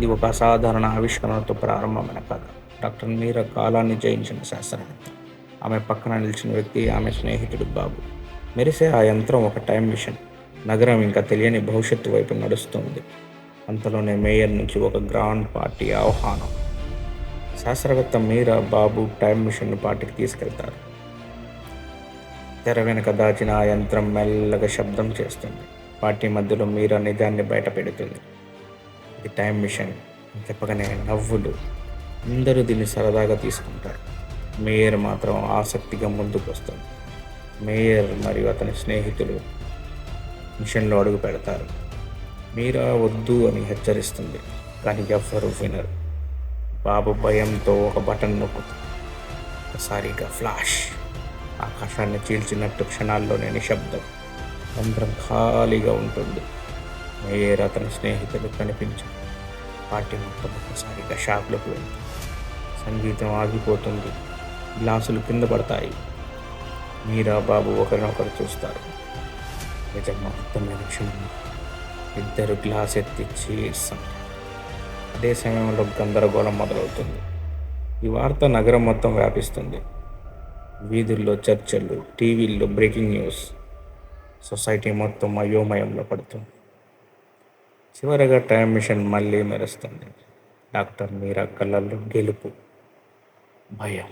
ఇది ఒక అసాధారణ ఆవిష్కరణతో ప్రారంభమైన కథ. డాక్టర్ మీరా కాలాన్ని జయించిన శాస్త్రవేత్త. ఆమె పక్కన నిలిచిన వ్యక్తి ఆమె స్నేహితుడు బాబు. మెరిసే ఆ యంత్రం ఒక టైం మిషన్. నగరం ఇంకా తెలియని భవిష్యత్తు వైపు నడుస్తుంది. అంతలోనే మేయర్ నుంచి ఒక గ్రాండ్ పార్టీ ఆహ్వానం. శాస్త్రవేత్త మీరా బాబు టైం మిషన్ను పార్టీకి తీసుకెళ్తారు. తెర వెనుక దాచిన ఆ యంత్రం మెల్లగా శబ్దం చేస్తుంది. పార్టీ మధ్యలో మీరా నిజాన్ని బయట పెడుతుంది. ఇది టైం మిషన్ అని చెప్పగానే నవ్వులు. అందరూ దీన్ని సరదాగా తీసుకుంటారు. మేయర్ మాత్రం ఆసక్తిగా ముందుకు వస్తుంది. మేయర్ మరియు అతని స్నేహితులు మిషన్లో అడుగు పెడతారు. మీరా వద్దు అని హెచ్చరిస్తుంది, కానీ ఎవ్వరూ వినరు. బాబు భయంతో ఒక బటన్ నొక్కుతుంది. ఒకసారిగా ఫ్లాష్. ఆకాశాన్ని చీల్చినట్టు క్షణాల్లోనే నిశ్శబ్దం. యంత్రం ఖాళీగా ఉంటుంది. మేయర్ అతని స్నేహితులు కనిపించారు. పార్టీ మొత్తం ఒక్కసారిగా షాక్లోకి వెళ్తుంది. సంగీతం ఆగిపోతుంది. గ్లాసులు కింద పడతాయి. మీరా బాబు ఒకరినొకరు చూస్తారు. నిజంగా అర్థమైన క్షణం. ఇద్దరు గ్లాస్ ఎత్తి చీర్స్ అంటారు. అదే సమయంలో గందరగోళం మొదలవుతుంది. ఈ వార్త నగరం మొత్తం వ్యాపిస్తుంది. వీధుల్లో చర్చలు, టీవీల్లో బ్రేకింగ్ న్యూస్. సొసైటీ మొత్తం అయోమయంలో పడుతుంది. చివరగా టైం మిషన్ మళ్ళీ మెరుస్తుంది. డాక్టర్ మీరా కళ్ళల్లో గెలుపు, భయం,